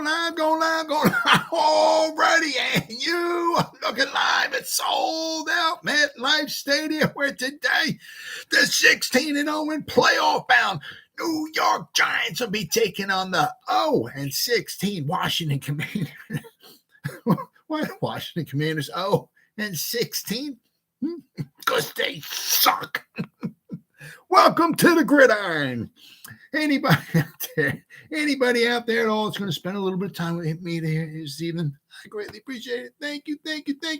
going live already. And you are looking live at Sold Out MetLife Stadium, where today the 16-0 playoff bound New York Giants will be taking on the 0-16 Washington Commanders. Why Washington Commanders 0-16? Because they suck. Welcome to the Gridiron. Anybody out there at all that's going to spend a little bit of time with me this evening, I greatly appreciate it. Thank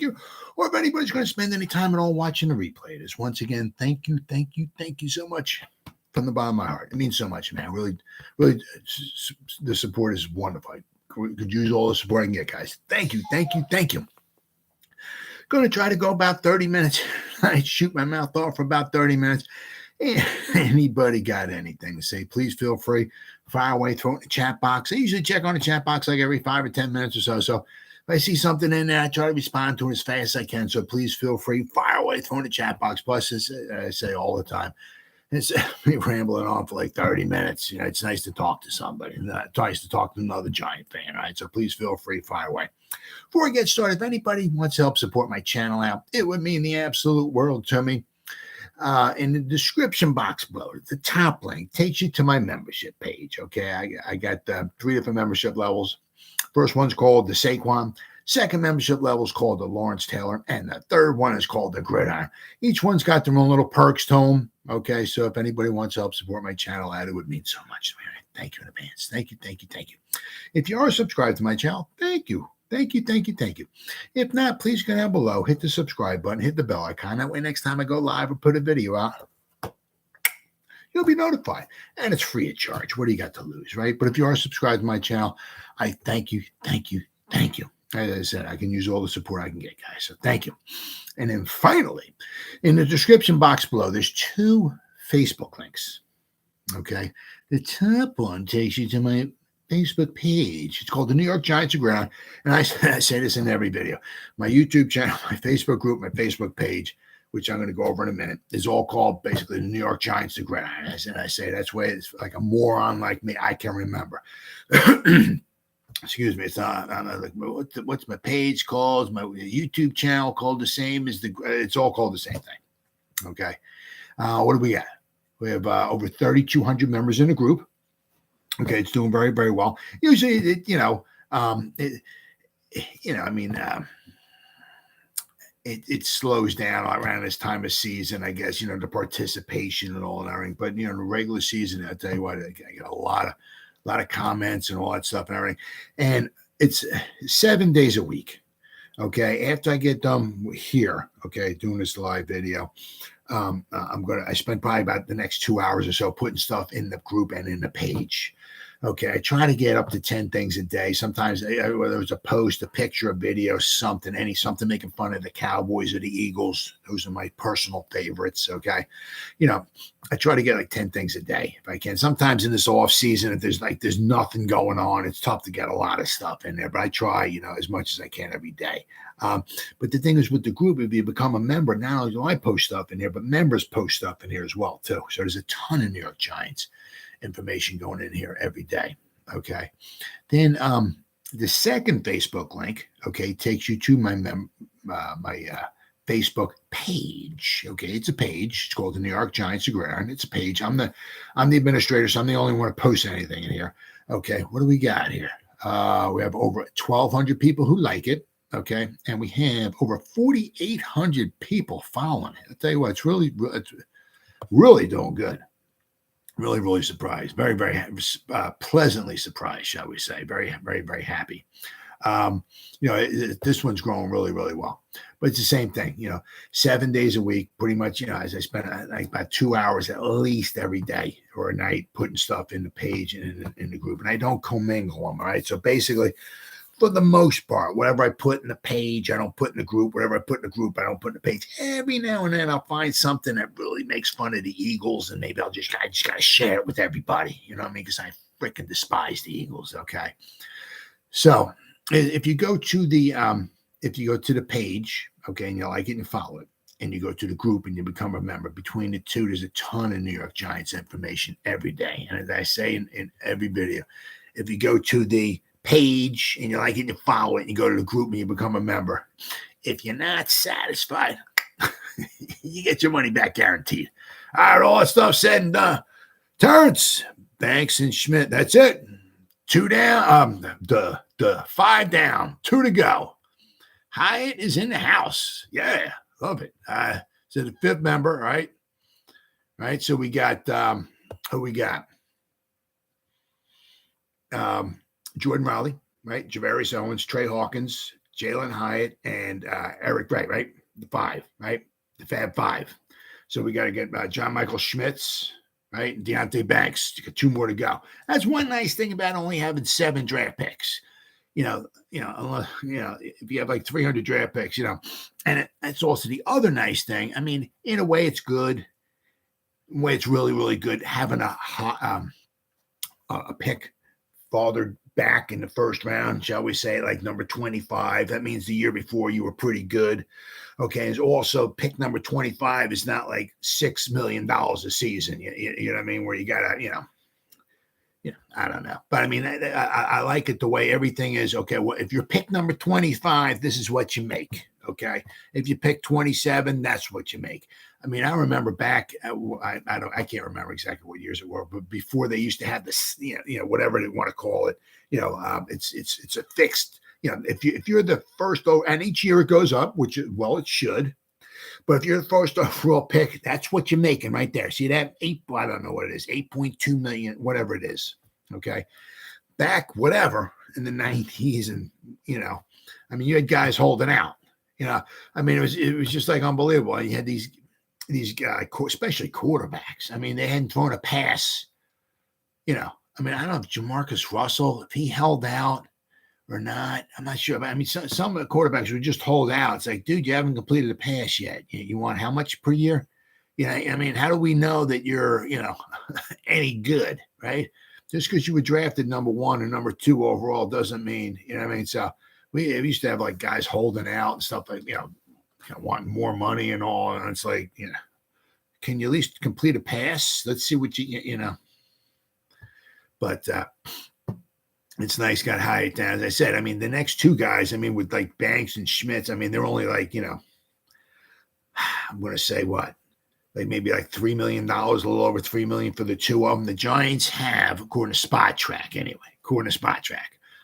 you. Or if anybody's going to spend any time at all watching the replay, this once again, thank you so much from the bottom of my heart. It means so much, man. Really, the support is wonderful. I could use all the support I can get, guys. Thank you. Going to try to go about 30 minutes. I shoot my mouth off for about 30 minutes. Anybody got anything to say, please feel free. Fire away, throw it in the chat box. I usually check on the chat box like every 5 or 10 minutes or so. So if I see something in there, I try to respond to it as fast as I can. So please feel free. Fire away, throw in the chat box. Plus, as I say all the time, it's me rambling on for like 30 minutes. You know, it's nice to talk to somebody. It's nice to talk to another Giant fan, right? So please feel free, fire away. Before I get started, if anybody wants to help support my channel out, it would mean the absolute world to me. In the description box below, the top link takes you to my membership page. Okay, I got 3 different membership levels. First one's called the Saquon. Second membership level is called the Lawrence Taylor, and the third one is called the Gridiron. Each one's got their own little perks to them. Okay, so if anybody wants to help support my channel out, it would mean so much. Thank you in advance. Thank you. If you are subscribed to my channel, thank you. If not, please go down below, hit the subscribe button, hit the bell icon. That way next time I go live or put a video out, you'll be notified. And it's free of charge. What do you got to lose, right? But if you are subscribed to my channel, I thank you. As I said, I can use all the support I can get, guys. So thank you. And then finally, in the description box below, there's 2 Facebook links. Okay. The top one takes you to my Facebook page. It's called the New York Giants Gridiron. And I say this in every video. My YouTube channel, my Facebook group, my Facebook page, which I'm going to go over in a minute, is all called basically the New York Giants Gridiron. And I say that's why it's like a moron like me. I can remember. Excuse me. It's not like what's my page called? My YouTube channel called the same as it's all called the same thing. Okay. What do we got? We have over 3,200 members in the group. Okay, it's doing very, very well. Usually, it slows down around this time of season, I guess, the participation and all and everything. But, the regular season, I tell you what, I get a lot of comments and all that stuff and everything. And it's 7 days a week. Okay, after I get done here, okay, doing this live video, I spend probably about the next 2 hours or so putting stuff in the group and in the page. Okay, I try to get up to 10 things a day. Sometimes whether it's a post, a picture, a video, something making fun of the Cowboys or the Eagles. Those are my personal favorites. Okay, I try to get like 10 things a day if I can. Sometimes in this off season, if there's nothing going on, it's tough to get a lot of stuff in there. But I try, as much as I can every day. But the thing is with the group, if you become a member, not only do I post stuff in here, but members post stuff in here as well too. So there's a ton of New York Giants information going in here every day. Okay. Then the second Facebook link, okay, takes you to my Facebook page. Okay, it's a page. It's called the New York Giants Gridiron. It's a page. I'm the administrator, so I'm the only one to post anything in here. Okay, what do we got here? We have over 1,200 people who like it. Okay, and we have over 4,800 people following it. I'll tell you what, it's really doing good. Really surprised. Very, very pleasantly surprised, shall we say. Very, very, very happy. This one's growing really, really well. But it's the same thing, 7 days a week, pretty much, as I spend like about 2 hours at least every day or a night putting stuff in the page and in the group. And I don't commingle them, all right? So basically, for the most part, whatever I put in the page, I don't put in the group. Whatever I put in the group, I don't put in the page. Every now and then, I'll find something that really makes fun of the Eagles, and maybe I just got to share it with everybody. You know what I mean? Because I freaking despise the Eagles. Okay, so if you go to the page, okay, and you like it and you follow it, and you go to the group and you become a member, between the two, there's a ton of New York Giants information every day. And as I say in every video, if you go to the page and you like it, you follow it, and you go to the group and you become a member. If you're not satisfied, you get your money back guaranteed. All right, all that stuff said and done. Terrence, Banks, and Schmidt. That's it. 2 down. The 5 down. 2 to go. Hyatt is in the house. Yeah, love it. So the 5th member, right? Right. So we got who we got? Jordan Riley, right? Javarius Owens, Trey Hawkins, Jalen Hyatt, and Eric Wright, right? The 5, right? The Fab 5. So we got to get John Michael Schmitz, right? And Deonte Banks. You got 2 more to go. That's one nice thing about only having 7 draft picks. Unless, if you have like 300 draft picks, and that's also the other nice thing. I mean, in a way, it's good. In a way, it's really, really good having a pick fathered back in the first round, shall we say, like number 25. That means the year before you were pretty good. Okay. It's also pick number 25 is not like $6 million a season. You know what I mean? Where you got to, I don't know. But I mean, I like it the way everything is. Okay. Well, if you're pick number 25, this is what you make. Okay. If you pick 27, that's what you make. I mean, I remember back, I can't remember exactly what years it were, but before they used to have this, whatever they want to call it, it's a fixed, if you're the first, and each year it goes up, which, well, it should. But if you're the first overall pick, that's what you're making right there. See that? I don't know what it is, 8.2 million, whatever it is. Okay. Back, whatever, in the 90s. And, you had guys holding out. It was just like unbelievable. You had these guys, especially quarterbacks. I mean, they hadn't thrown a pass. I don't know if Jamarcus Russell, if he held out or not. I'm not sure. But I mean, some of the quarterbacks would just hold out. It's like, dude, you haven't completed a pass yet. You want how much per year? How do we know that you're, any good, right? Just because you were drafted number 1 or number 2 overall doesn't mean, So we used to have like guys holding out and stuff like, wanting more money and all. And it's like, can you at least complete a pass? Let's see what But it's nice, got Hyatt down. As I said, the next 2 guys, with like Banks and Schmitz, they're only like, I'm going to say what? Like maybe like $3 million, a little over $3 million for the 2 of them. The Giants have, according to Spot Track anyway, I'm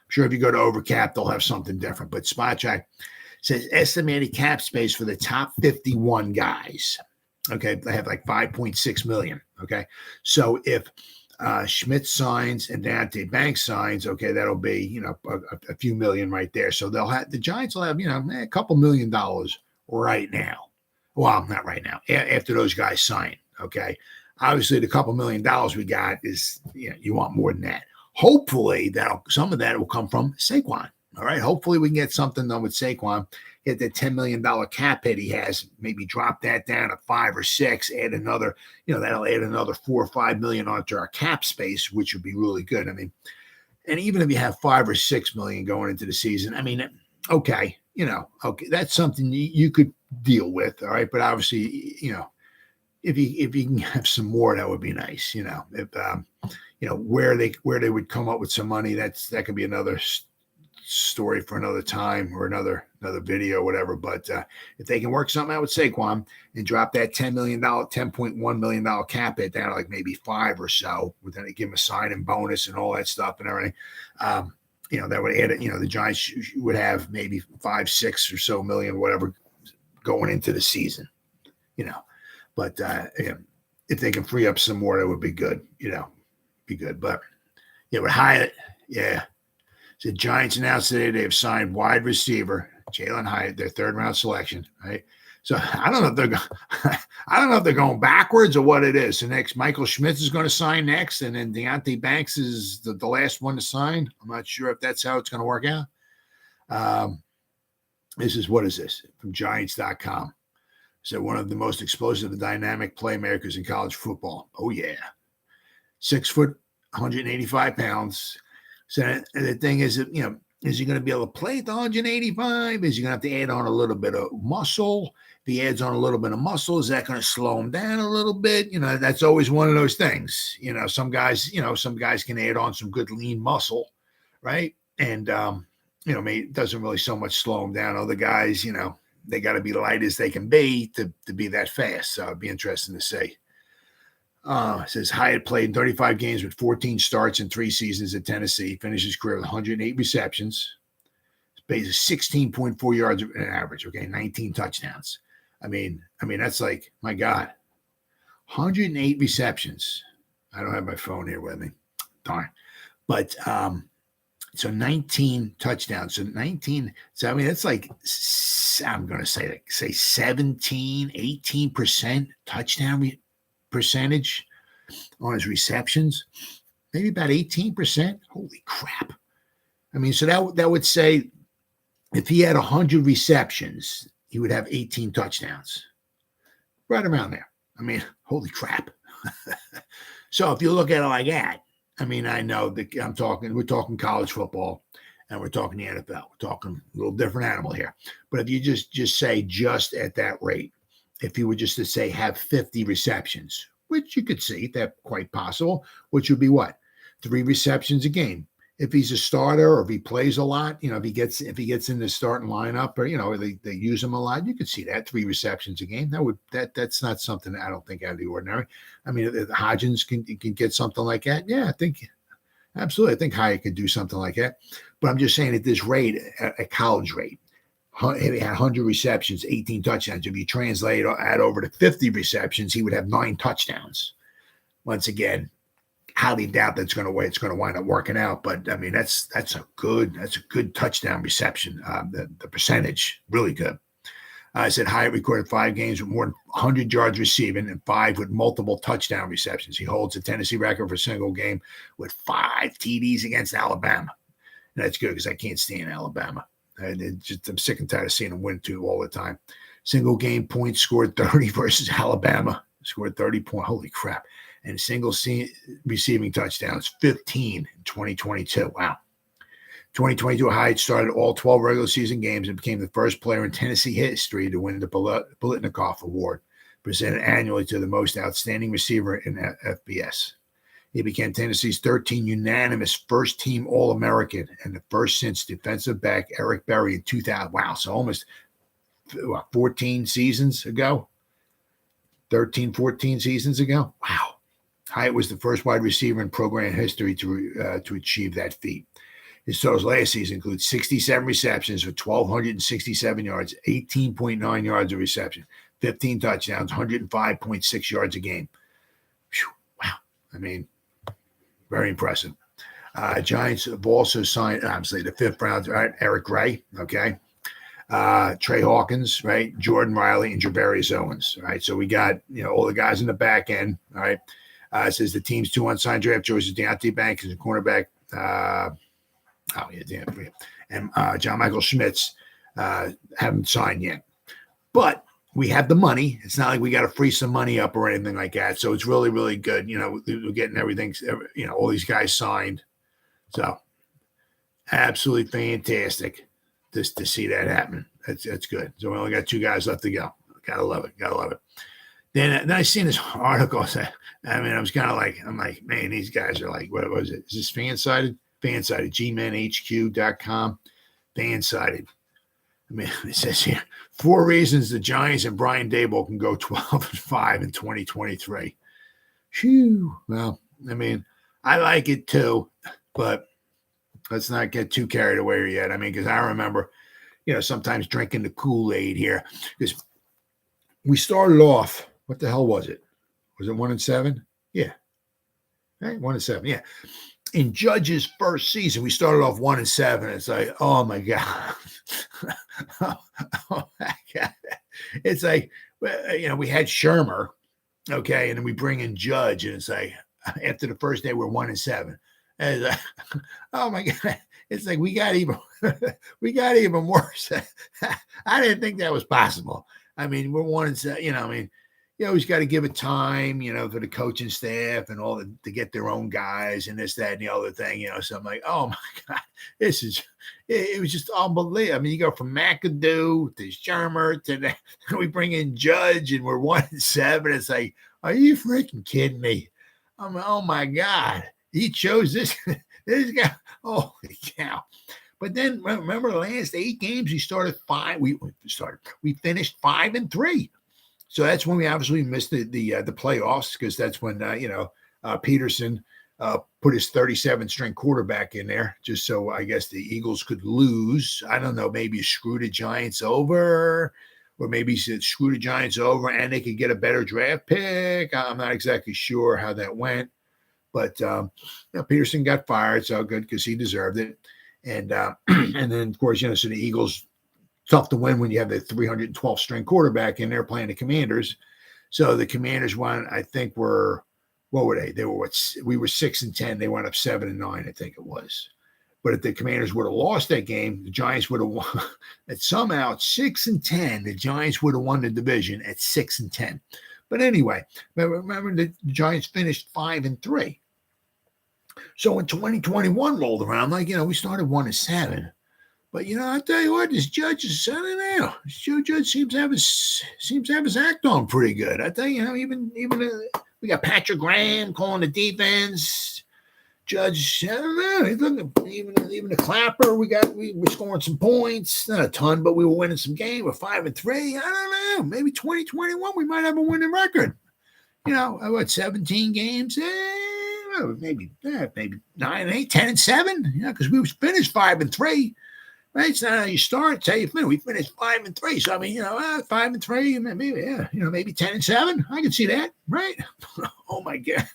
sure if you go to Overcap, they'll have something different. But Spot Track says estimated cap space for the top 51 guys. Okay. They have like 5.6 million. Okay. So if Schmidt signs and Deonte Banks signs, okay, that'll be, a few million right there. So the Giants will have, a couple $1 million right now. Well, not right now, after those guys sign. Okay. Obviously, the couple $1 million we got is, you want more than that. Hopefully, some of that will come from Saquon. All right. Hopefully, we can get something done with Saquon. Get that $10 million cap hit he has, maybe drop that down to 5 or 6, add another, that'll add another 4 or 5 million onto our cap space, which would be really good. And even if you have 5 or 6 million going into the season, okay, okay, that's something you could deal with. All right. But obviously, if you can have some more, that would be nice. Where they would come up with some money, that could be another story for another time or another video, whatever. But if they can work something out with Saquon and drop that $10.1 million cap hit down to like maybe 5 or so, but then they give him a sign-in bonus and all that stuff and everything, that would add it. The Giants would have maybe 5, 6 or so million, whatever, going into the season. But if they can free up some more, that would be good. Be good. But with Hyatt, yeah. So Giants announced today they have signed wide receiver Jalen Hyatt, their 3rd round selection. Right. So I don't know if they're going backwards or what it is. So next, Michael Schmitz is going to sign next, and then Deonte Banks is the last one to sign. I'm not sure if that's how it's going to work out. What is this from Giants.com? So one of the most explosive and dynamic playmakers in college football. Oh yeah, 6 foot, 185 pounds. So the thing is, is he going to be able to play at the 185? Is he going to have to add on a little bit of muscle? If he adds on a little bit of muscle, is that going to slow him down a little bit? That's always one of those things. Some guys can add on some good lean muscle, right? And, it doesn't really so much slow them down. Other guys, they got to be light as they can be to be that fast. So it'd be interesting to see. It says Hyatt played 35 games with 14 starts in 3 seasons at Tennessee. Finished his career with 108 receptions. Pays 16.4 yards an average. Okay, 19 touchdowns. I mean, that's like, my God, 108 receptions. I don't have my phone here with me. Darn. But so 19 touchdowns. So 19. So that's like, I'm going to say 17, 18% touchdown percentage on his receptions. Maybe about 18%. Holy crap. So that would say if he had 100 receptions, he would have 18 touchdowns. Right around there. Holy crap. So if you look at it like that, I know that we're talking college football and we're talking the NFL. We're talking a little different animal here. But if you just say just at that rate, if you were just to say have 50 receptions, which you could see that quite possible, which would be what? 3 receptions a game. If he's a starter or if he plays a lot, if he gets in the starting lineup or, they use him a lot, you could see that 3 receptions a game. That's not something that I don't think out of the ordinary. If Hodgins can get something like that. Yeah, I think absolutely. I think Hyatt could do something like that. But I'm just saying at this rate, at college rate, if he had 100 receptions, 18 touchdowns. If you translate or add over to 50 receptions, he would have 9 touchdowns. Once again, highly doubt that's going to wind up working out. But that's a good touchdown reception. The percentage really good. I said Hyatt recorded 5 games with more than 100 yards receiving and 5 with multiple touchdown receptions. He holds the Tennessee record for a single game with 5 TDs against Alabama. And that's good because I can't stand Alabama. I'm sick and tired of seeing them win too all the time. Single game points scored 30 versus Alabama. Scored 30 points. Holy crap. And single receiving touchdowns, 15 in 2022. Wow. 2022, Hyatt started all 12 regular season games and became the first player in Tennessee history to win the Biletnikoff Award, presented annually to the most outstanding receiver in FBS. He became Tennessee's 13th unanimous first-team All-American and the first since defensive back Eric Berry in 2000. Wow, so almost 14 seasons ago? 13, 14 seasons ago? Wow. Hyatt was the first wide receiver in program history to achieve that feat. His totals last season include 67 receptions for 1,267 yards, 18.9 yards of reception, 15 touchdowns, 105.6 yards a game. Whew, wow. Very impressive. Giants have also signed, obviously, the 5th round, right? Eric Gray, okay. Trey Hawkins, right? Jordan Riley and Javarius Owens, right? So we got, all the guys in the back end, all right? It says the team's 2 unsigned draft choices, Deontay Banks is a cornerback. And John Michael Schmitz haven't signed yet. But we have the money. It's not like we got to free some money up or anything like that. So it's really, really good. We're getting everything, all these guys signed. So absolutely fantastic to see that happen. That's good. So we only got 2 guys left to go. Gotta love it. Then I seen this article. I was kind of like, I'm like, man, these guys are like, what was it? Is this fan-sided? Fan-sided, gmenhq.com. Fan-sided. It says here, 4 reasons the Giants and Brian Daboll can go 12-5 in 2023. Phew. Well, I like it too, but let's not get too carried away yet. Because I remember, sometimes drinking the Kool-Aid here. Because we started off, what the hell was it? Was it 1-7? Yeah. Right? 1-7. Yeah. In Judge's first season, we started off 1-7. It's like, oh my God. Oh my God. It's like, we had Shermer, okay, and then we bring in Judge, and it's like, after the first day, we're 1-7. And it's like, oh my God. It's like we got even worse. I didn't think that was possible. We're 1-7, you always got to give it time, for the coaching staff and all to get their own guys and this, that, and the other thing, So I'm like, oh my God, it was just unbelievable. You go from McAdoo to Shermer to that, we bring in Judge and we're 1-7. It's like, are you freaking kidding me? I'm like, oh my God, he chose this. This guy, holy cow. But then remember the last 8 games, we started 5. We finished 5-3. So that's when we obviously missed the playoffs, because that's when Peterson put his 37-string quarterback in there, just so I guess the Eagles could lose. I don't know, maybe screw the Giants over, or maybe screw the Giants over and they could get a better draft pick. I'm not exactly sure how that went, but Peterson got fired, so good, because he deserved it. And and then of course, so the Eagles, tough to win when you have the 312-string quarterback in there playing the Commanders. So the Commanders won, I think, what were they? They were we were 6-10. They went up 7-9, I think it was. But if the Commanders would have lost that game, the Giants would have won. At somehow at 6-10, the Giants would have won the division at 6-10. But anyway, remember the Giants finished 5-3. So when 2021 rolled around, we started 1-7. But I tell you what, this Judge is selling now. This Judge seems to have his act on pretty good. I tell you, even we got Patrick Graham calling the defense. Judge, I don't know. He's looking, even the Clapper. We were scoring some points, not a ton, but we were winning some games. We're 5-3. I don't know. Maybe 2021 we might have a winning record. 17 games? Maybe 9-8, 10-7. Because we finished 5-3. Right? It's not how you start. It's how you finish. We finished 5-3. So 5-3, maybe, maybe 10-7. I can see that, right? Oh my God.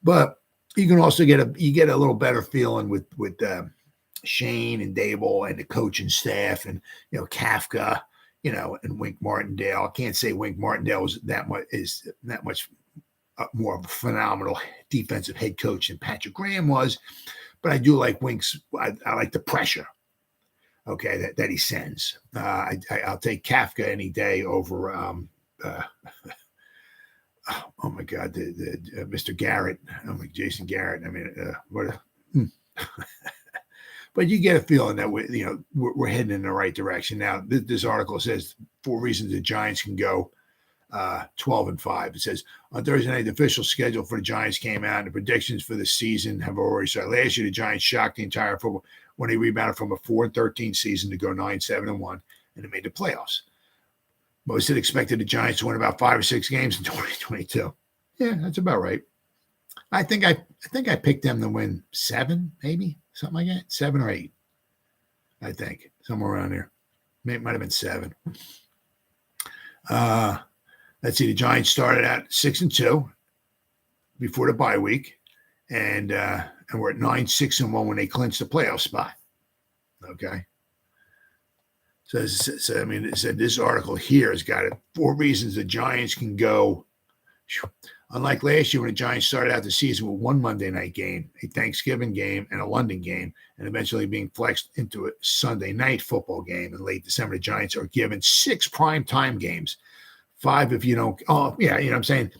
But you can also get a little better feeling with Shane and Dable and the coaching staff, and Kafka, and Wink Martindale. I can't say Wink Martindale is that much more of a phenomenal defensive head coach than Patrick Graham was. But I do like Wink's. I like the pressure, okay, that he sends. I'll take Kafka any day over. Oh my God, the Mr. Garrett. Oh my, Jason Garrett. I mean, But you get a feeling that we're heading in the right direction. Now, this article says 4 reasons the Giants can go 12-5. It says on Thursday night, the official schedule for the Giants came out, and the predictions for the season have already started. Last year, the Giants shocked the entire football when they rebounded from a 4-13 season to go 9-7-1, and they made the playoffs. Most had expected the Giants to win about 5 or 6 games in 2022. Yeah, that's about right. I think I picked them to win 7, maybe something like that, 7 or 8. I think somewhere around there. It might have been 7. Let's see. The Giants started out 6-2 before the bye week, and we're at 9-6-1 when they clinched the playoff spot. Okay. So it said this article here has got 4 reasons the Giants can go. Unlike last year when the Giants started out the season with 1 Monday night game, a Thanksgiving game, and a London game, and eventually being flexed into a Sunday night football game in late December, the Giants are given 6 primetime games. 5 if you don't. Oh, yeah, you know what I'm saying?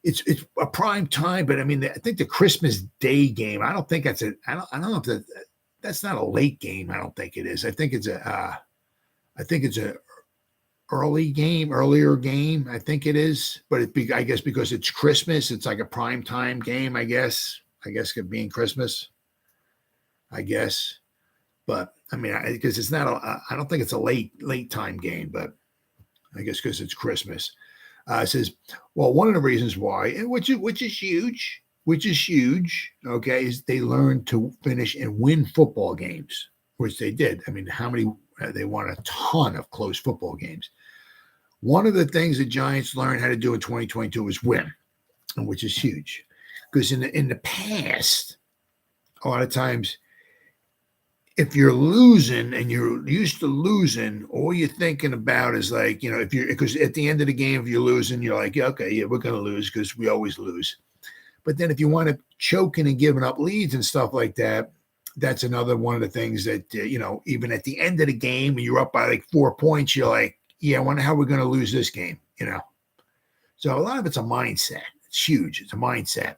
It's a prime time, but I mean, I think the Christmas Day game, I don't think that's I don't know if that's not a late game. I don't think it is. I think it's a earlier game. I think it is, but I guess because it's Christmas, it's like a prime time game. I guess it being Christmas. I guess, but I mean, because it's not. I don't think it's a late time game, but I guess because it's Christmas. It says, well, one of the reasons why, and which is huge, okay, is they learned to finish and win football games, which they did. I mean, how many? They won a ton of close football games. One of the things the Giants learned how to do in 2022 is win, which is huge. Because in the past, a lot of times, if you're losing and you're used to losing, all you're thinking about is like, because at the end of the game, if you're losing, you're like, yeah, okay, yeah, we're going to lose because we always lose. But then if you want to choking and giving up leads and stuff like that, that's another one of the things that, even at the end of the game, when you're up by like 4 points, you're like, yeah, I wonder how we're going to lose this game, So a lot of it's a mindset. It's huge. It's a mindset.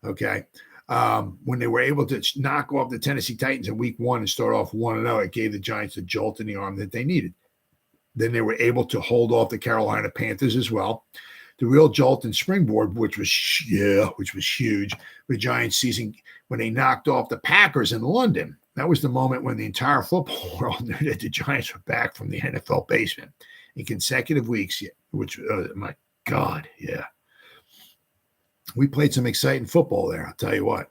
Okay. When they were able to knock off the Tennessee Titans in week 1 and start off 1-0, it gave the Giants the jolt in the arm that they needed. Then they were able to hold off the Carolina Panthers as well. the real jolt and springboard, which was huge, the Giants season when they knocked off the Packers in London. That was the moment when the entire football world knew that the Giants were back from the NFL basement in consecutive weeks, which, my God, yeah. We played some exciting football there, I'll tell you what.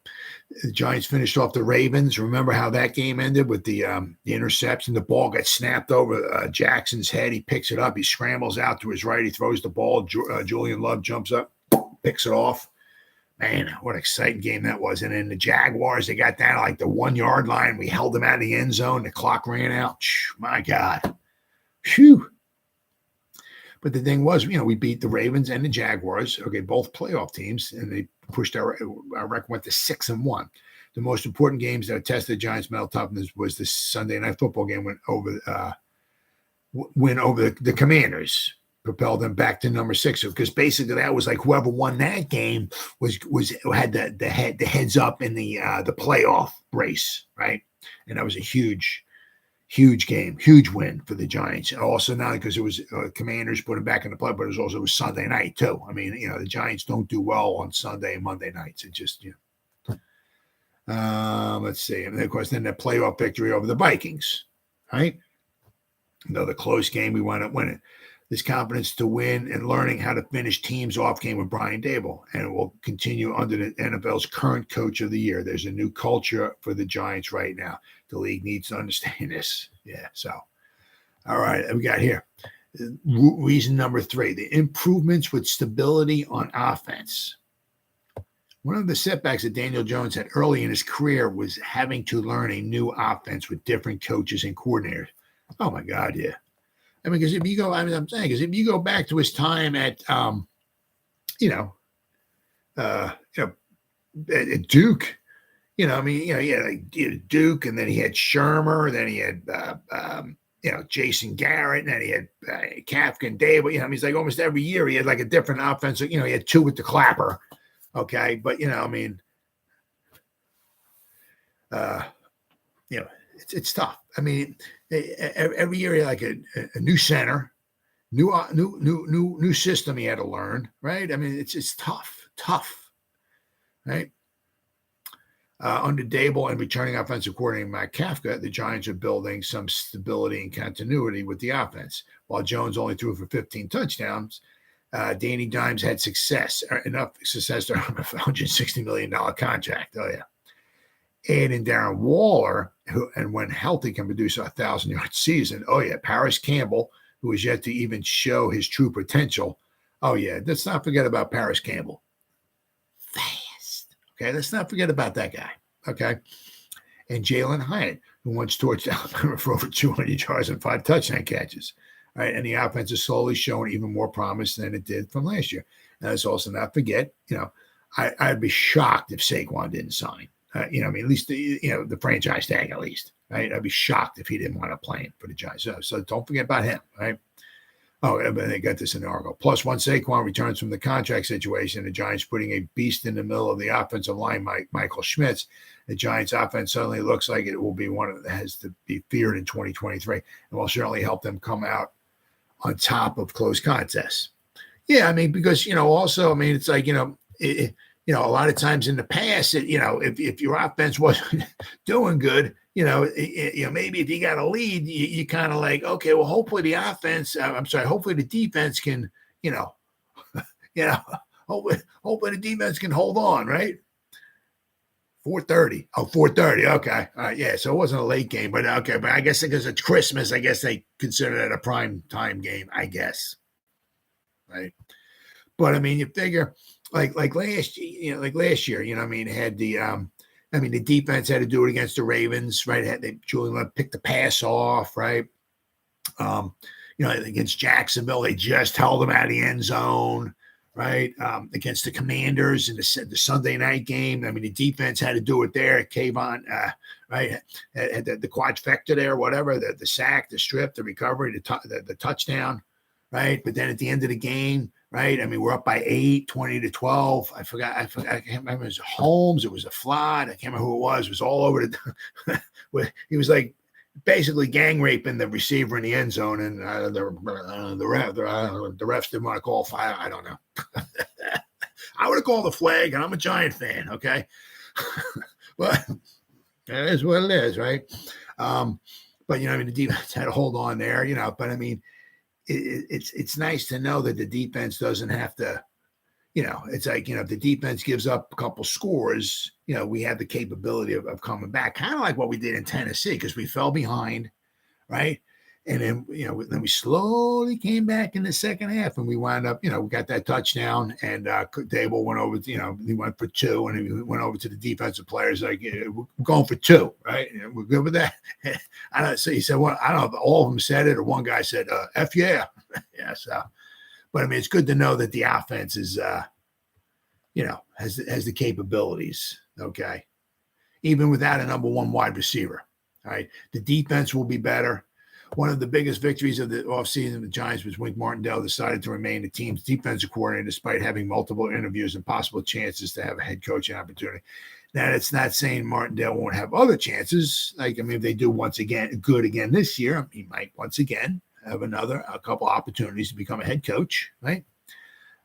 The Giants finished off the Ravens. Remember how that game ended with the interception? The ball got snapped over Jackson's head. He picks it up. He scrambles out to his right. He throws the ball. Julian Love jumps up, picks it off. Man, what an exciting game that was. And then the Jaguars, they got down to like the 1 yard line. We held them out of the end zone. The clock ran out. My God. Phew. But the thing was, we beat the Ravens and the Jaguars, both playoff teams, and they pushed our record went to 6-1. The most important games that tested the Giants' mental toughness was the Sunday Night Football game win over the Commanders, propelled them back to number 6. Because basically that was like whoever won that game had the heads up in the playoff race, right? And that was a huge game, huge win for the Giants. Also now because it was Commanders put them back in the play, but it was Sunday night too. I mean, the Giants don't do well on Sunday and Monday nights. It just, let's see. And of course, then that playoff victory over the Vikings, right? Another close game, we wound up winning. This confidence to win and learning how to finish teams off came with Brian Daboll, and it will continue under the NFL's current coach of the year. There's a new culture for the Giants right now. The league needs to understand this. Yeah, so. All right, we got here. Reason number 3, the improvements with stability on offense. One of the setbacks that Daniel Jones had early in his career was having to learn a new offense with different coaches and coordinators. Oh, my God, yeah. I mean, because if you go, I'm saying, because if you go back to his time at, at Duke, he had like Duke, and then he had Shermer, then he had, Jason Garrett, and then he had Kafka and Daboll. He's like almost every year he had like a different offense. He had 2 with the clapper. Okay, but it's tough. I mean, every year he had like a new center, new system he had to learn, right? I mean, it's tough, right? Under Daboll and returning offensive coordinator Mike Kafka, the Giants are building some stability and continuity with the offense. While Jones only threw for 15 touchdowns, Danny Dimes had enough success to earn a $160 million contract. Oh, yeah. And Darren Waller, who, and when healthy, can produce a 1,000-yard season. Oh, yeah. Paris Campbell, who is yet to even show his true potential. Oh, yeah. Let's not forget about Paris Campbell. Fast. Okay. Let's not forget about that guy. Okay. And Jalen Hyatt, who once torched Alabama for over 200 yards and 5 touchdown catches. All right. And the offense is slowly showing even more promise than it did from last year. And let's also not forget, I'd be shocked if Saquon didn't sign. At least the franchise tag, at least, right? I'd be shocked if he didn't want to play him for the Giants. So don't forget about him, right? Oh, but they got this in the article. Plus, once Saquon returns from the contract situation, the Giants putting a beast in the middle of the offensive line, Michael Schmitz, the Giants' offense suddenly looks like it will be one that has to be feared in 2023, and will certainly help them come out on top of close contests. Yeah, I mean, because also, I mean, it's like a lot of times in the past, if your offense wasn't doing good, maybe if you got a lead, you kind of like, okay, well, hopefully the defense can, hopefully the defense can hold on, right? 4:30. Oh, 4:30. Okay. All right. Yeah. So it wasn't a late game, but okay. But I guess because it's Christmas, I guess they consider it a prime time game, I guess. Right. But I mean, you figure like last year, had the the defense had to do it against the Ravens, right? Julian Love picked the pass off, right? Against Jacksonville, they just held them out of the end zone, right? Against the Commanders in the Sunday night game, the defense had to do it there. Kayvon, right? Had the quadfecta there, whatever, the sack, the strip, the recovery, the touchdown, right? But then at the end of the game, right? We're up by 8, 20-12. I forgot. I can't remember. It was Holmes. It was a Flood. I can't remember who it was. It was all over. He was like, basically gang raping the receiver in the end zone, and the refs didn't want to call fire. I don't know. I would have called the flag, and I'm a Giant fan, okay? But it is what it is, right? But, I mean, the defense had to hold on there, but I mean, it's nice to know that the defense doesn't have to, it's like, if the defense gives up a couple scores, we have the capability of coming back, kind of like what we did in Tennessee, because we fell behind, right? And then, then we slowly came back in the second half, and we wound up, we got that touchdown, and Dable went over to, he went for 2, and he went over to the defensive players like, we're going for 2, right? We're good with that. I don't. So he said, well, I don't know if all of them said it, or one guy said, F yeah. Yeah. So, but I mean, it's good to know that the offense is, has the capabilities. Okay. Even without a number 1 wide receiver. All right. The defense will be better. One of the biggest victories of the offseason of the Giants was Wink Martindale decided to remain the team's defensive coordinator despite having multiple interviews and possible chances to have a head coaching opportunity. Now, it's not saying Martindale won't have other chances. Like, I mean, if they do once again good again this year, he might once again have a couple opportunities to become a head coach, right?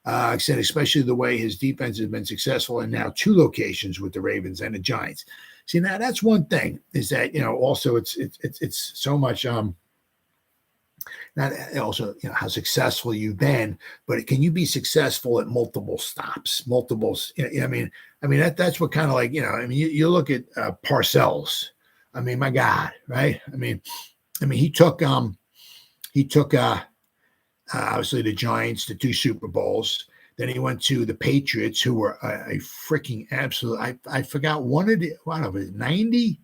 I said, especially the way his defense has been successful in now 2 locations with the Ravens and the Giants. See, now that's one thing is that, also it's so much, not also, how successful you've been, but can you be successful at multiple stops, multiples? I mean, that's what kind of like, you look at Parcells. I mean, my God, right? I mean, he took obviously the Giants to 2 Super Bowls. Then he went to the Patriots, who were a freaking absolute. I forgot one of it, 90,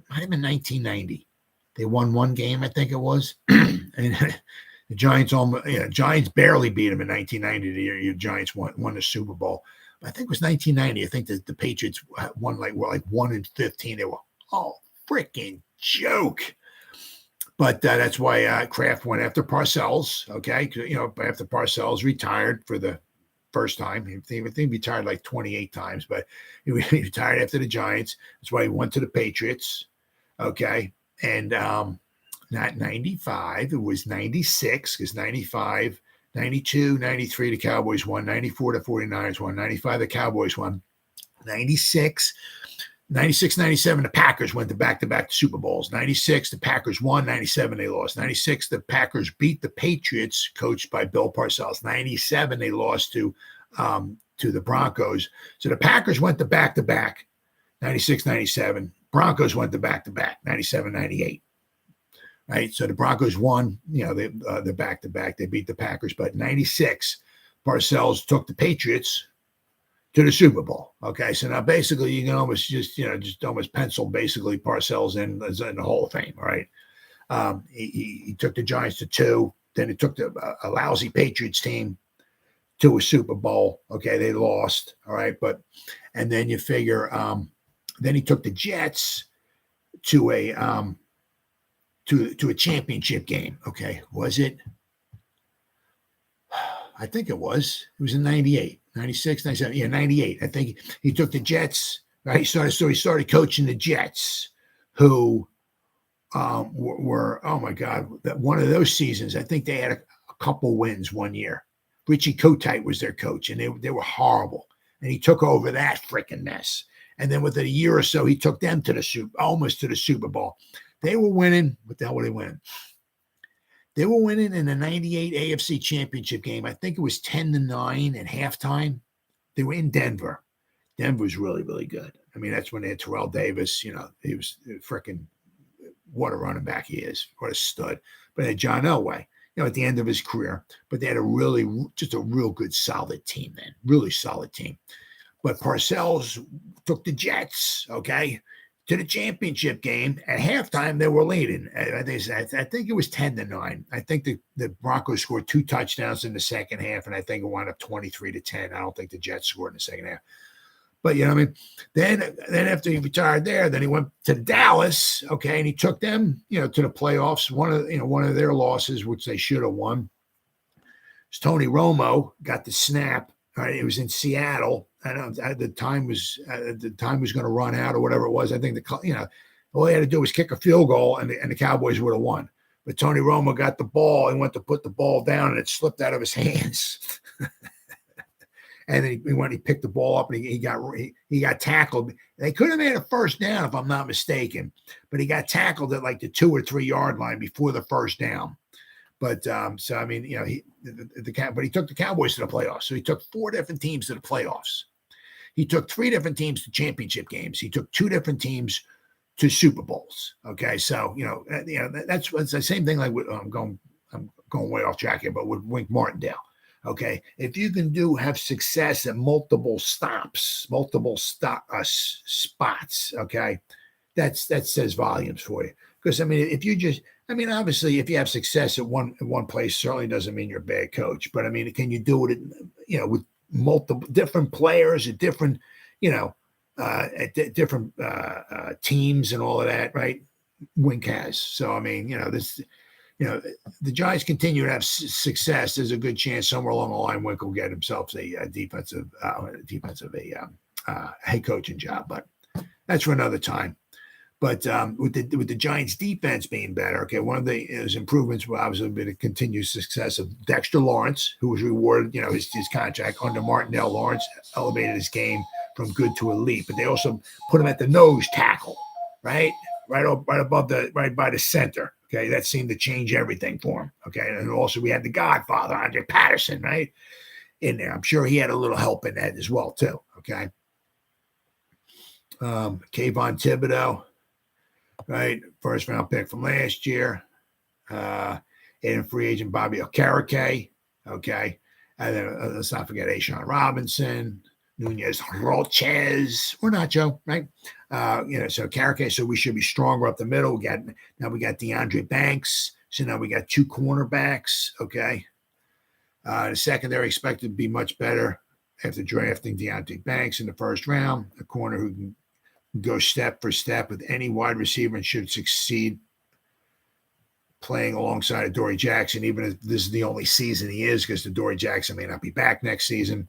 might have been 1990. They won 1 game, I think it was. And the Giants Giants barely beat them in 1990. The year Giants won the Super Bowl. But I think it was 1990. I think that the Patriots were like 1-15. They were freaking joke. But that's why Kraft went after Parcells. Okay, after Parcells retired for the first time, I think he retired like 28 times, but he retired after the Giants. That's why he went to the Patriots. Okay. And not 95, it was 96, because 95, 92, 93, the Cowboys won. 94, the 49ers won. 95, the Cowboys won. 96, 97, the Packers went to back-to-back Super Bowls. 96, the Packers won. 97, they lost. 96, the Packers beat the Patriots, coached by Bill Parcells. 97, they lost to the Broncos. So the Packers went to back-to-back, 96, 97. Broncos went to back-to-back, 97, 98. Right? So the Broncos won, the back-to-back. They beat the Packers. But 96, Parcells took the Patriots to the Super Bowl. Okay, so now basically you can almost just almost pencil basically Parcells in the Hall of Fame, right? He took the Giants to 2. Then he took a lousy Patriots team to a Super Bowl. Okay, they lost. All right, and then you figure then he took the Jets to a championship game. Okay, was it? I think it was. It was in 98, 96, 97. Yeah, 98. I think he took the Jets. Right, he started coaching the Jets, who were oh my God, that one of those seasons. I think they had a couple wins one year. Richie Kotite was their coach, and they were horrible. And he took over that freaking mess. And then within a year or so, he took them to almost to the Super Bowl. They were winning. What the hell were they winning? They were winning in the 98 AFC Championship game. I think it was 10-9 at halftime. They were in Denver. Denver was really, really good. I mean, that's when they had Terrell Davis. He was freaking, what a running back he is. What a stud. But they had John Elway, at the end of his career. But they had just a real good, solid team then. Really solid team. But Parcells took the Jets, okay, to the championship game. At halftime, they were leading. I think it was 10-9. I think the Broncos scored 2 touchdowns in the second half, and I think it wound up 23-10. I don't think the Jets scored in the second half. But then after he retired there, then he went to Dallas, okay, and he took them, to the playoffs. One of their losses, which they should have won, was Tony Romo got the snap. All right, it was in Seattle. I don't know, the time was going to run out or whatever it was. I think All he had to do was kick a field goal, and the Cowboys would have won. But Tony Romo got the ball and went to put the ball down, and it slipped out of his hands. And then he picked the ball up, and he got tackled. They could have made a first down, if I'm not mistaken, but he got tackled at like the 2 or 3 yard line before the first down. But so I mean, but he took the Cowboys to the playoffs. So he took 4 different teams to the playoffs. He took 3 different teams to championship games. He took 2 different teams to Super Bowls. Okay, so that's the same thing. Like I'm going way off track here, but with Wink Martindale. Okay, if you can have success at multiple spots. Okay, that says volumes for you. Because I mean, obviously, if you have success at one place, certainly doesn't mean you're a bad coach. But I mean, can you do it? With multiple different players at different, different teams and all of that, right? Wink has. So I mean, the Giants continue to have success. There's a good chance somewhere along the line Wink will get himself a defensive head coaching job. But that's for another time. But with the Giants' defense being better, okay, one of his improvements will obviously be the continued success of Dexter Lawrence, who was rewarded, his contract under Martindale. Lawrence elevated his game from good to elite, but they also put him at the nose tackle, right above right by the center. Okay, that seemed to change everything for him. Okay, and also we had the Godfather, Andre Patterson, right in there. I'm sure he had a little help in that as well too. Okay, Kayvon Thibodeau. Right, first round pick from last year, and free agent Bobby Okereke. Okay, and then let's not forget Ashawn Robinson, Nunez Roches, or Nacho, right? So Okereke. So we should be stronger up the middle. We got DeAndre Banks. So now we got 2 cornerbacks. Okay, the secondary expected to be much better after drafting Deontay Banks in the first round, a corner who can go step for step with any wide receiver and should succeed playing alongside Adoree Jackson, even if this is the only season he is, because Adoree Jackson may not be back next season.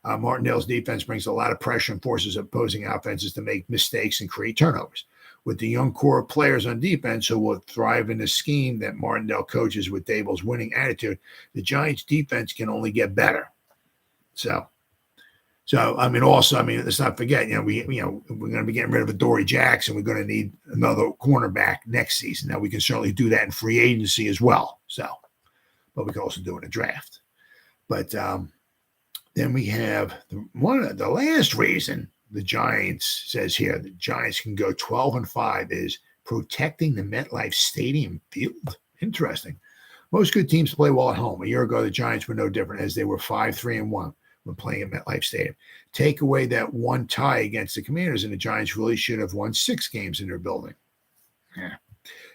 Martindale's defense brings a lot of pressure and forces opposing offenses to make mistakes and create turnovers. With the young core of players on defense who will thrive in the scheme that Martindale coaches with Dable's winning attitude, the Giants' defense can only get better. So let's not forget, we're going to be getting rid of Adoree Jackson. We're going to need another cornerback next season. Now we can certainly do that in free agency as well. But we can also do it in a draft. But then we have the last reason the Giants says here the Giants can go 12-5 is protecting the MetLife Stadium field. Interesting. Most good teams play well at home. A year ago, the Giants were no different, as they were 5-3-1. When playing at MetLife Stadium. Take away that one tie against the Commanders, and the Giants really should have won 6 games in their building. Yeah.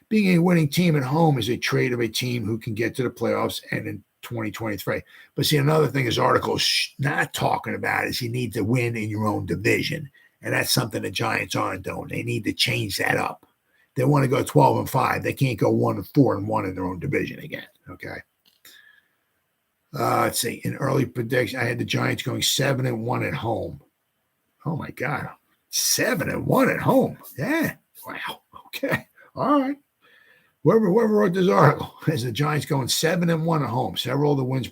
Being a winning team at home is a trait of a team who can get to the playoffs and in 2023. But see, another thing his article is not talking about is you need to win in your own division. And that's something the Giants aren't doing. They need to change that up. They want to go 12-5. They can't go 1-4-1 in their own division again. Okay. Let's see. In early prediction, I had the Giants going 7-1 at home. Oh my God, 7-1 at home. Yeah. Wow. Okay. All right. Whoever wrote this article has the Giants going 7-1 at home. Several of the wins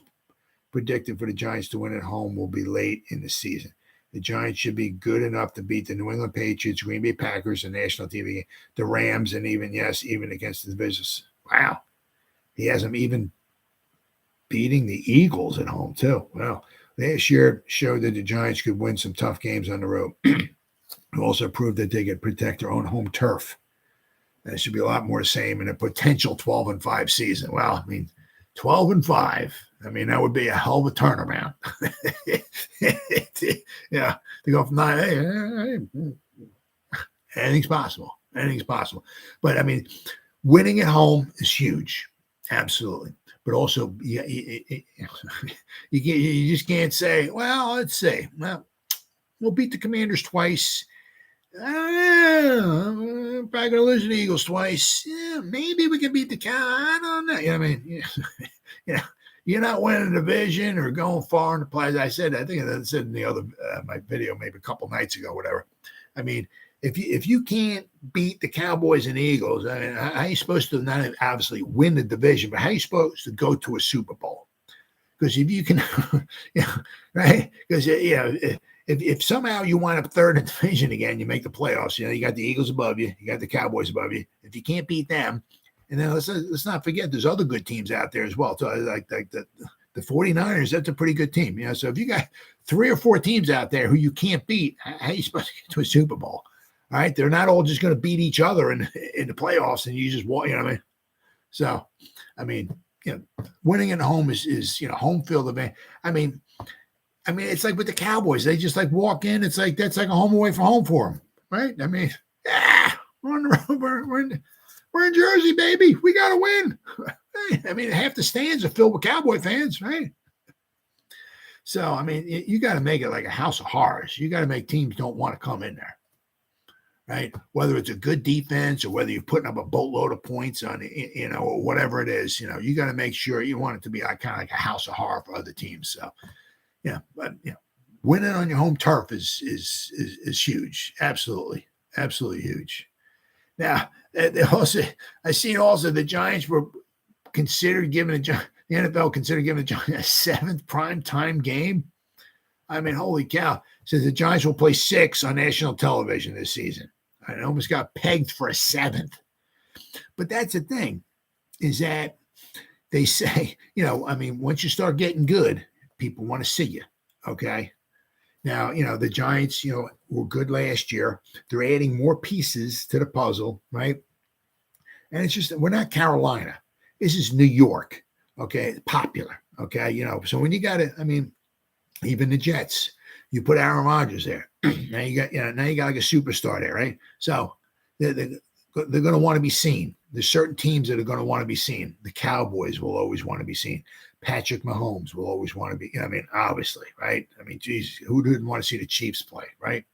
predicted for the Giants to win at home will be late in the season. The Giants should be good enough to beat the New England Patriots, Green Bay Packers, the national TV, the Rams, and even against the business. Wow. He has them even beating the Eagles at home, too. Well, last year showed that the Giants could win some tough games on the road. It also proved that they could protect their own home turf. And it should be a lot more the same in a potential 12-5 season. Well, 12-5. That would be a hell of a turnaround. Yeah, to go from 9. Anything's possible. But winning at home is huge. Absolutely. But also, you just can't say, well, let's see. Well, we'll beat the Commanders twice. Probably going to lose to the Eagles twice. Yeah, maybe we can beat the Cow. I don't know. You're not winning a division or going far in the playoffs. I think I said in the other my video maybe a couple nights ago, whatever. if you can't beat the Cowboys and the Eagles, I mean, how are you supposed to not obviously win the division, but how are you supposed to go to a Super Bowl? Because if you can, right? Because if somehow you wind up third in the division again, you make the playoffs. You got the Eagles above you, you got the Cowboys above you. If you can't beat them, and then let's not forget there's other good teams out there as well. So like the 49ers, that's a pretty good team. So if you got 3 or 4 teams out there who you can't beat, how are you supposed to get to a Super Bowl? All right, they're not all just going to beat each other in the playoffs, and you just walk. You know what I mean? So, I mean, winning at home is home field advantage. I mean, it's like with the Cowboys, they just like walk in. It's like that's like a home away from home for them, right? I mean, we're on the road. We're in Jersey, baby. We got to win. I mean, half the stands are filled with Cowboy fans, right? So, I mean, you got to make it like a house of horrors. You got to make teams don't want to come in there. Right? Whether it's a good defense or whether you're putting up a boatload of points on, or whatever it is, you got to make sure you want it to be kind of like a house of horror for other teams. So, but winning on your home turf is huge. Absolutely, absolutely huge. Now, I seen also the Giants were considered giving the NFL considered giving the Giants a 7th primetime game. I mean, holy cow! It says the Giants will play 6 on national television this season. I almost got pegged for a 7th. But that's the thing, is that they say, once you start getting good, people want to see you. Okay. Now, the Giants, were good last year. They're adding more pieces to the puzzle, right? And it's just, we're not Carolina. This is New York. Okay. Popular. Okay. So when you got it, even the Jets, you put Aaron Rodgers there. now you got like a superstar there, right? So they're going to want to be seen. There's certain teams that are going to want to be seen. The Cowboys will always want to be seen. Patrick Mahomes will always want to be. Obviously, right? Jesus, who didn't want to see the Chiefs play, right?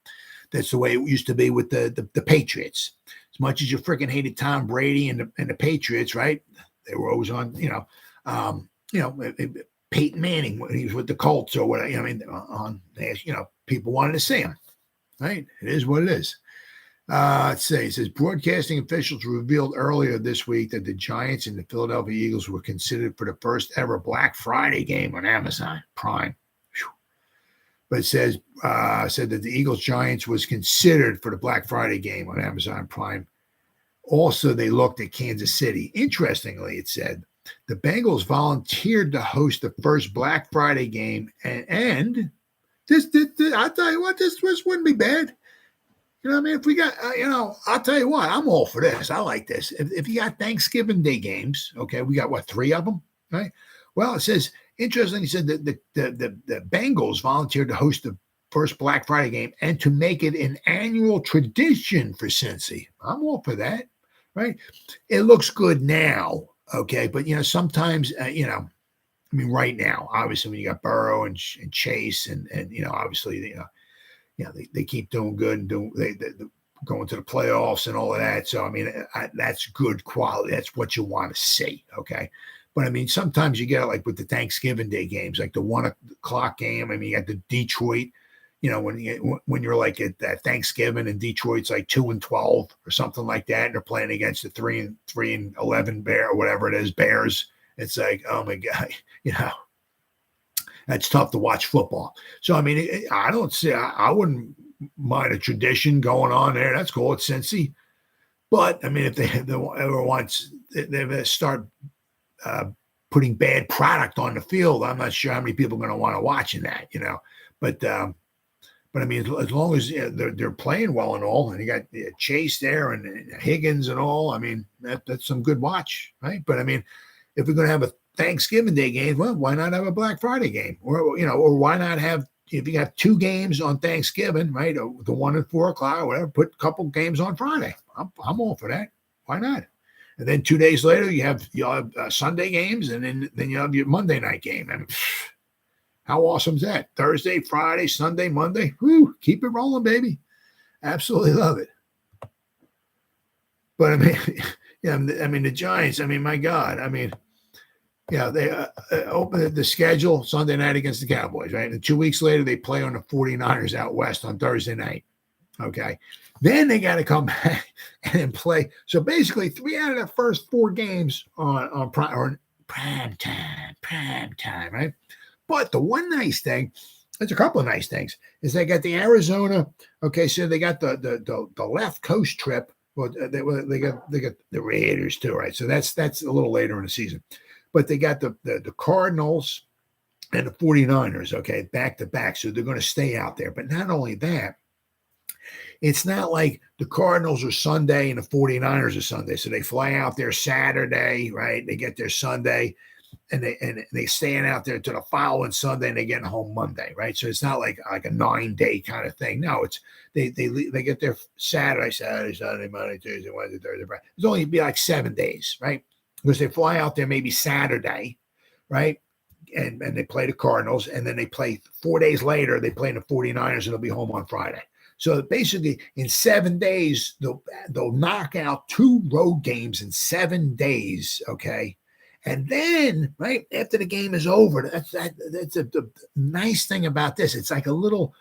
That's the way it used to be with the Patriots. As much as you freaking hated Tom Brady and the Patriots, right? They were always on. Peyton Manning when he was with the Colts or whatever. People wanted to see him, right? It is what it is. Let's see. It says broadcasting officials revealed earlier this week that the Giants and the Philadelphia Eagles were considered for the first ever Black Friday game on Amazon Prime. Whew. But it said that the Eagles Giants was considered for the Black Friday game on Amazon Prime. Also, they looked at Kansas City. Interestingly, it said the Bengals volunteered to host the first Black Friday game, and this I'll tell you what, this wouldn't be bad. If we got, I'll tell you what, I'm all for this. I like this. If you got Thanksgiving Day games, okay, we got 3 of them, right? Well, it says, interesting, he said that the Bengals volunteered to host the first Black Friday game and to make it an annual tradition for Cincy. I'm all for that, right? It looks good now, okay, but, sometimes, right now, obviously, when you got Burrow and Chase and obviously, they keep doing good and they going to the playoffs and all of that. So, that's good quality. That's what you want to see. Okay. But sometimes you get it like with the Thanksgiving Day games, like the 1:00 game. you got the Detroit, when you're like at Thanksgiving and Detroit's like 2-12 or something like that. And they're playing against the 3-11 Bear or whatever it is, Bears. It's like, oh my God, that's tough to watch football. So, I don't see, I wouldn't mind a tradition going on there. That's cool. It's Cincy. But, if they ever want, they start putting bad product on the field, I'm not sure how many people are going to want to watch in that, But as long as they're playing well and all, and you got Chase there and Higgins and all, that's some good watch, right? But, if we're going to have a Thanksgiving Day game, well, why not have a Black Friday game? Or why not have, if you have 2 games on Thanksgiving, right? The 1 at 4 o'clock or whatever, put a couple games on Friday. I'm all for that. Why not? And then 2 days later, you'll have Sunday games, and then you have your Monday night game. How awesome is that? Thursday, Friday, Sunday, Monday. Whoo, keep it rolling, baby. Absolutely love it. But the Giants, my God, they open the schedule Sunday night against the Cowboys, right? And 2 weeks later, they play on the 49ers out west on Thursday night. Okay. Then they got to come back and play. So basically, 3 out of the first 4 games on prime time, right? But the one nice thing, there's a couple of nice things, is they got the Arizona. Okay, so they got the left coast trip. Well, they got the Raiders too, right? So that's a little later in the season. But they got the Cardinals and the 49ers, okay, back to back. So they're going to stay out there. But not only that, it's not like the Cardinals are Sunday and the 49ers are Sunday. So they fly out there Saturday, right? They get there Sunday, and they staying out there to the following Sunday, and they getting home Monday, right? So it's not like a 9-day kind of thing. No, it's they get there Saturday, Sunday, Monday, Tuesday, Wednesday, Thursday, Friday. It's only be like 7 days, right? Because they fly out there maybe Saturday, right? And they play the Cardinals, and then they play 4 days later, they play the 49ers, and they'll be home on Friday. So basically, in 7 days, they'll knock out 2 road games in 7 days, okay? And then, right after the game is over, that's the nice thing about this. It's like a little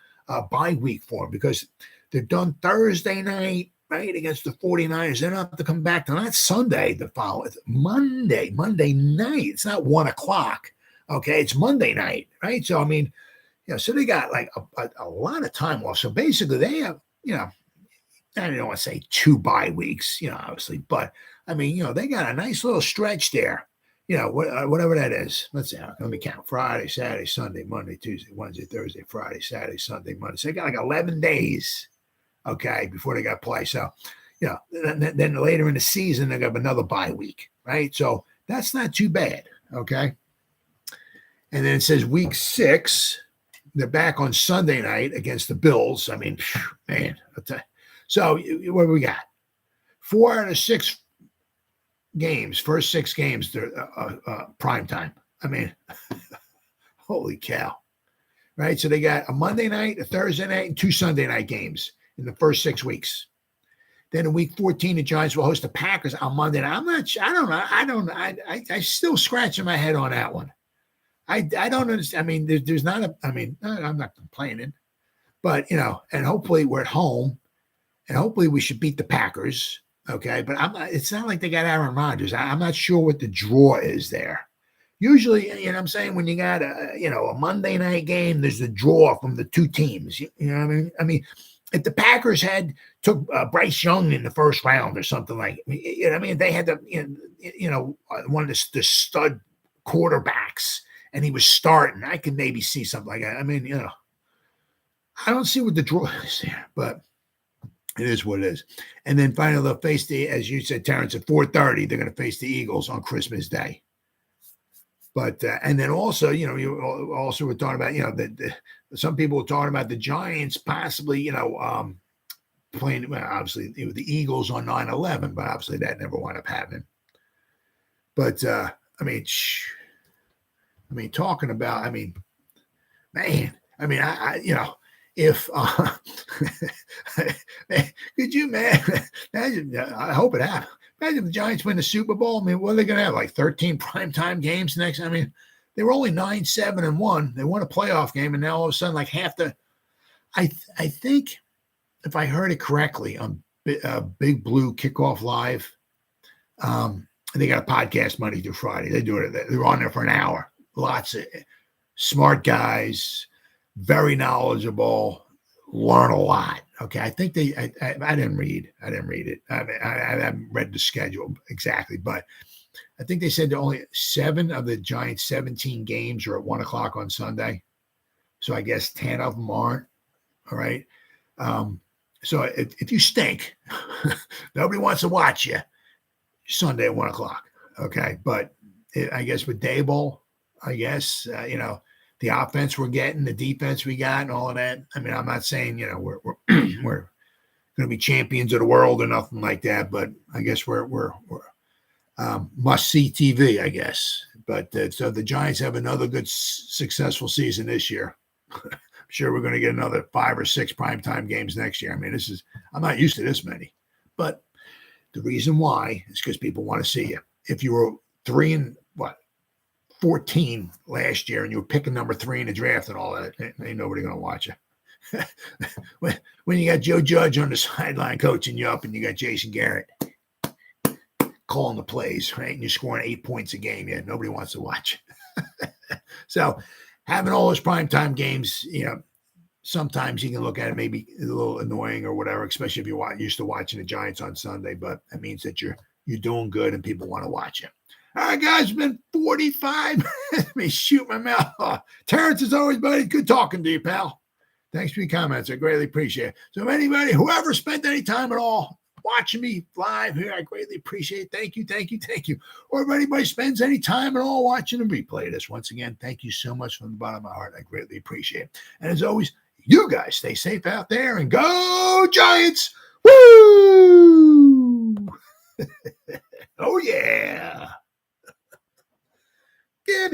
bye week for them, because they're done Thursday night, right, against the 49ers. They don't have to come back to not Sunday the following Monday night. It's not 1 o'clock, okay? It's Monday night, right? So I mean, so they got like a lot of time off. So basically, they have, I don't want to say 2 bye weeks, obviously, but I mean, they got a nice little stretch there. Whatever that is. Let's see. Let me count. Friday, Saturday, Sunday, Monday, Tuesday, Wednesday, Thursday, Friday, Saturday, Sunday, Monday. So they got like 11 days, okay, before they got to play. So, then later in the season, they got another bye week, right? So that's not too bad, okay? And then it says week 6, they're back on Sunday night against the Bills. I mean, man. So what do we got? 4 out of 6 games, first 6 games, they're prime time. I mean, holy cow, right? So they got a Monday night, a Thursday night, and 2 Sunday night games in the first 6 weeks. Then in week 14, the Giants will host the Packers on Monday night. I'm not sure. I don't know. I still scratching my head on that one. I don't understand. I mean, there's not I'm not complaining, but and hopefully we're at home, and hopefully we should beat the Packers. Okay, but it's not like they got Aaron Rodgers. I'm not sure what the draw is there. Usually, I'm saying, when you got a Monday night game, there's a draw from the 2 teams. You know what I mean? I mean, if the Packers took Bryce Young in the first round or something like, they had one of the stud quarterbacks, and he was starting, I could maybe see something like that. I mean, I don't see what the draw is there, but it is what it is. And then finally, they'll face as you said, Terrence, at 4:30, they're going to face the Eagles on Christmas Day. But and then also, you also were talking about, that some people were talking about the Giants possibly, playing. Well, obviously, the Eagles on 9/11, but obviously that never wound up happening. But I mean, talking about, man, if could you imagine? I hope it happens. Imagine if the Giants win the Super Bowl. What are they going to have? Like 13 primetime games next? They were only 9-7-1. They won a playoff game, and now all of a sudden, like half the. I think, if I heard it correctly, on Big Blue Kickoff Live, they got a podcast Monday through Friday. They do it. They're on there for an hour. Lots of smart guys. Very knowledgeable, learn a lot. Okay, I think I didn't read it. I haven't read the schedule exactly, but I think they said that only 7 of the Giants' 17 games are at 1 o'clock on Sunday. So I guess 10 of them aren't. All right. So if you stink, nobody wants to watch you Sunday at 1 o'clock. Okay, but I guess with Daboll, the offense we're getting, the defense we got, and all of that. I'm not saying, we're we're going to be champions of the world or nothing like that, but I guess we're must see TV, I guess. But so the Giants have another good, successful season this year. I'm sure we're going to get another 5 or 6 primetime games next year. I'm not used to this many, but the reason why is because people want to see you. If you were 3-14 last year, and you were picking number 3 in the draft and all that, ain't nobody going to watch you. when you got Joe Judge on the sideline coaching you up and you got Jason Garrett calling the plays, right? And you're scoring 8 points a game. Yeah, nobody wants to watch. So having all those primetime games, sometimes you can look at it maybe a little annoying or whatever, especially if you're used to watching the Giants on Sunday, but that means that you're doing good and people want to watch you. All right, guys, it's been 45. Let me shoot my mouth off. Terrence, as always, buddy, good talking to you, pal. Thanks for your comments. I greatly appreciate it. So anybody, whoever spent any time at all watching me live here, I greatly appreciate it. Thank you, thank you, thank you. Or if anybody spends any time at all watching a replay of this, once again, thank you so much from the bottom of my heart. I greatly appreciate it. And as always, you guys stay safe out there and go Giants. Woo! Oh, yeah. Give